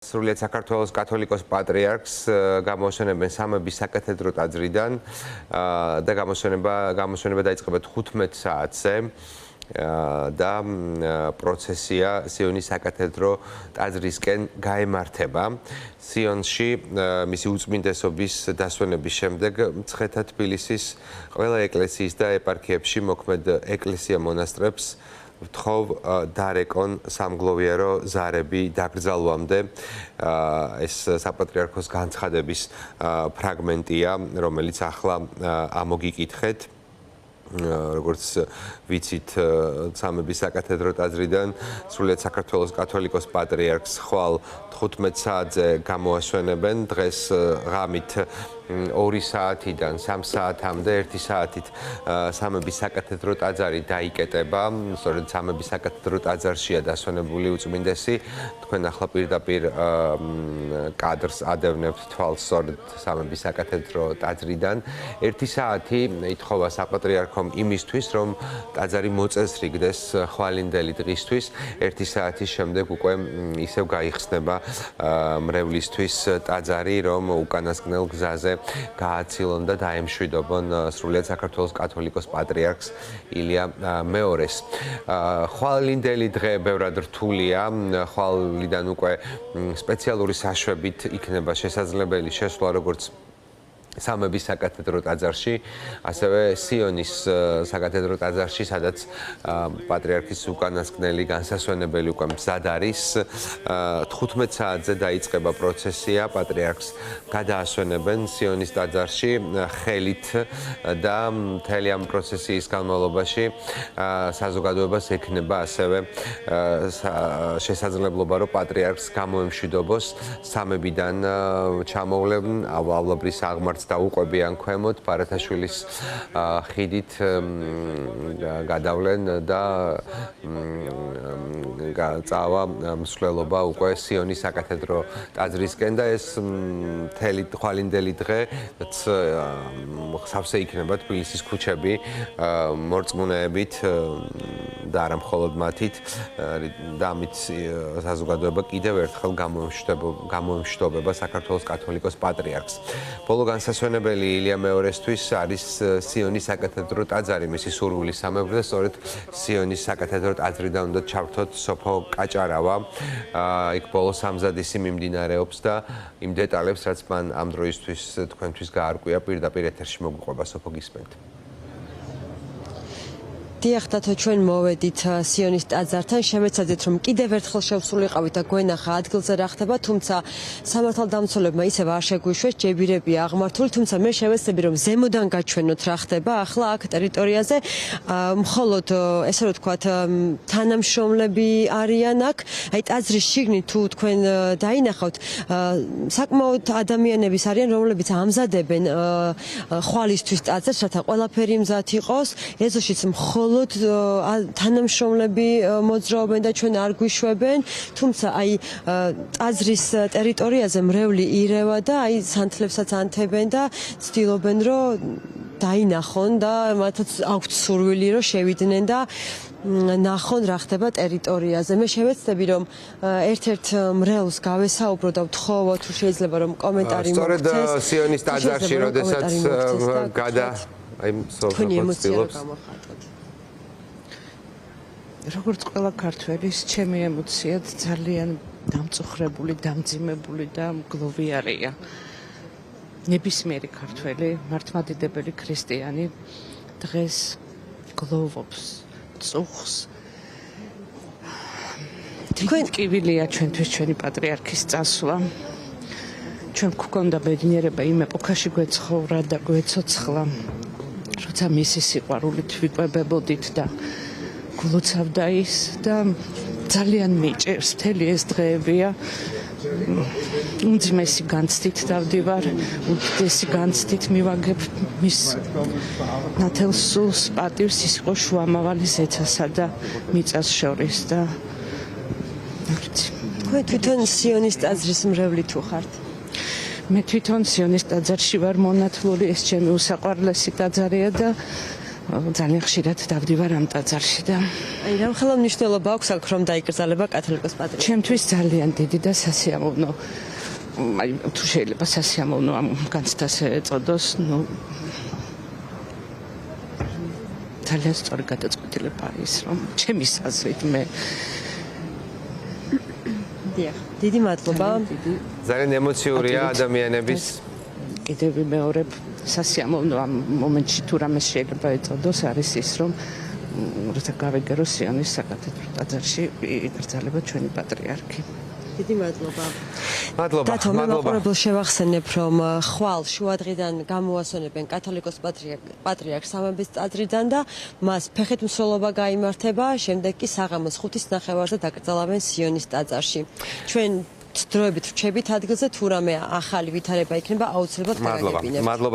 სრულიად საქართველოს კათოლიკოს პატრიარქს გამოაშენებენ სამების საკათედრო ტაძრიდან და გამოაშენება დაიწყება 15 საათზე და პროცესია სიონის საკათედრო ტაძრისკენ გაემართება. სიონში მისი უწმინდესობის დასვენების შემდეგ მცხეთა თბილისის ყველა ეკლესიის და ეპარქიებში მოქმედ ეკლესია მონასტრებს ვთხოვ დარეკონ სამგლოვიარო ზარები დაკრძალვამდე. ეს საპატრიარქოს განცხადების ფრაგმენტია, რომელიც ახლა ამოგიკითხეთ. როგორც ვიცით, სამების საკათედრო ტაძრიდან სრულიად საქართველოს კათოლიკოს პატრიარქს ხვალ 15 საათზე გამოაშვენებენ. დღეს ღამით 2 საათიდან 3 საათამდე 1 საათით სამების საკათედრო ტაძარი დაიკეტება. სწორედ სამების საკათედრო ტაძარშია დასვენებული უწმინდესი. თქვენ ახლა პირდაპირ კადრს ადევნებთ თვალს სწორედ სამების საკათედრო ტაძრიდან. 1 საათი ითხოვა საპატრიარქომ იმისთვის, რომ ტაძარი მოწესრიგდეს ხვალინდელი დღისთვის. 1 საათის შემდეგ უკვე ისევ გაიხსნება მრევლისთვის ტაძარი, რომ უკანასკნელ გზაზე გააცილონ და დაემშვიდობონ სრულიად საქართველოს კათოლიკოს პატრიარქს ილია მეორეს. ხვალინდელი დღე ბევრად რთულია. ხვალიდან უკვე სპეციალური საშვებით იქნება შესაძლებელი შესვლა როგორც სამების საკათედრო ტაძარში, ასევე სიონის საკათედრო ტაძარში, სადაც პატრიარქის უკანასკნელი განსასვენებელი უკვე მზად არის. 15 საათზე დაიწყება პროცესია, პატრიარქს გადაასვენებენ სიონის ტაძარში ხელით და მთელი ამ პროცესიის განმავლობაში საზოგადოებას ექნება ასევე შესაძლებლობა, რომ პატრიარქს გამოემშვიდობოს სამებიდან ჩამოვლენ ავლაბრის აღმართს დაუყვებიან ქვემოთ ბარათაშვილის ხიდით გადავლენ და წავა მსვლელობა უკვე სიონის საკათედრო ტაძრისკენ და ეს მთელი ხვალინდელი დღე სავსე იქნება თბილისის ქუჩები მორწმუნეებით და არა მხოლოდ მათით და ამით საზოგადოება კიდევ ერთხელ გამოემშვიდობება საქართველოს კათოლიკოს პატრიარქს. ბოლო განსასვენებელი ილია მეორესთვის არის სიონის საკათედრო ტაძარი, მისი სურვილის სამეფო და სწორედ სიონის საკათედრო ტაძრიდან უნდა ჩავრთოთ სოფო კაჭარავა. იქ ბოლო სამზადისი მიმდინარეობს და იმ დეტალებს, რაც მან ამ დროისთვის თქვენთვის გაარკვია, პირდაპირ ეთერში მოგიყვება. სოფო, გისმენთ. დიახ, დათო, ჩვენ მოვედით სიონის ტაძართან, შემეცადეთ, რომ კიდევ ერთხელ შევსრულიყავით და გვენახა ადგილზე რა ხდება, თუმცა სამართალდამცველებმა ისევ არ შეგვიშვეს, ჯებირებია აღმართული, თუმცა მე შევეცდები, რომ ზემოდან გაჩვენოთ რა ხდება ახლა აქ ტერიტორიაზე. მხოლოდ ესე რომ ვთქვათ, თანამშრომლები არიან აქ, აი ტაძრის შიგნით თუ თქვენ დაინახავთ, საკმაოდ ადამიანების არიან, რომლებიც ამზადებენ ხვალისთვის ტაძარს, რათა ყველაფერი მზად იყოს. ეზოშიც მხოლოდ თანამშრომლები მოძრაობენ და ჩვენ არ გვიშვებენ, თუმცა აი ტაძრის ტერიტორიაზე მრევლი ირევა და აი სანთლებსაც ანთებენ და ცდილობენ, რომ დაინახონ და მათაც აქვთ სურვილი, რომ შევიდნენ და ნახონ რა ხდება ტერიტორიაზე. მე შევეცდები, რომ ერთ-ერთ მრევლს გავესაუბრო და ვთხოვო, თუ შეიძლება რომ კომენტარი მოგცეს. სწორედ სიონის ტაძარში, როდესაც აი სოფოს როგორც ყველა ქართველის, ჩემი ემოციად ძალიან დამწუხრებული, დამძიმებული და მგლოვიარია. ნებისმიერი ქართველი, მართლმადიდებელი ქრისტიანი დღეს გლოვობს, წუხს. თქვენ ტკივილია ჩვენთვის ჩვენი პატრიარქის წასვლა. ჩვენ გვქონდა ბედნიერება იმ ეპოქაში გვეცხოვრა და გვეცოცხლა, როცა მისი სიყვარულით ვიკვებებოდით და გულოცავდა ის და ძალიან მიჭერს მთელი ეს დღეებია. უმძიმესი განცდით დავდივარ, უდიდესი განცდით მივაგებ მის ნათელს სულს პატივს, ის იყო შუამავალი ზეცასა და მიწას შორის და თქვენ თვითონ სიონის ტაძრის მრევლი თუ ხართ? მე თვითონ სიონის ტაძარში ვარ მონათლული, ეს ჩემი უსაყვარლესი ტაძარია და ძალიან ხშირად დავდივარ ამ ტაძარში და აი რამ ხელა მნიშვნელობა აქვს აქ რომ დაიკრძალება კათოლიკოს პატრიარქი? ჩემთვის ძალიან დიდი და სასიამოვნო აი თუ შეიძლება სასიამოვნო ამ განცდას ეწოდოს, ნუ ძალიან სწორი გადაწყვეტილება არის, რომ ჩემის აზრით მე დიახ, დიდი მადლობა. ძალიან ემოციურია ადამიანების კიდევ მეორე სასიამოვნო ამ მომენტში თუ რამე შეიძლება ეწოდოს არის ის, რომ როცა გავეგერო სიონის საკათედრო ტაძარში იკრძალება ჩვენი პატრიარქი. დიდი მადლობა. მადლობა. დათო, მე მაყურებელს შევახსენებ, რომ ხვალ შუადღიდან გამოასვენებენ კათოლიკოს პატრიარქს სამების ტაძრიდან და მას ფეხით მსვლელობა გაიმართება, შემდეგ კი საღამოს 5:30-ზე დაკრძალავენ სიონის ტაძარში. ჩვენ დროებით რჩებით ადგილზე, თუ რამე ახალი ვითარება იქნება, აუცილებლად მადლობა. გავაგებინებთ. მადლობა.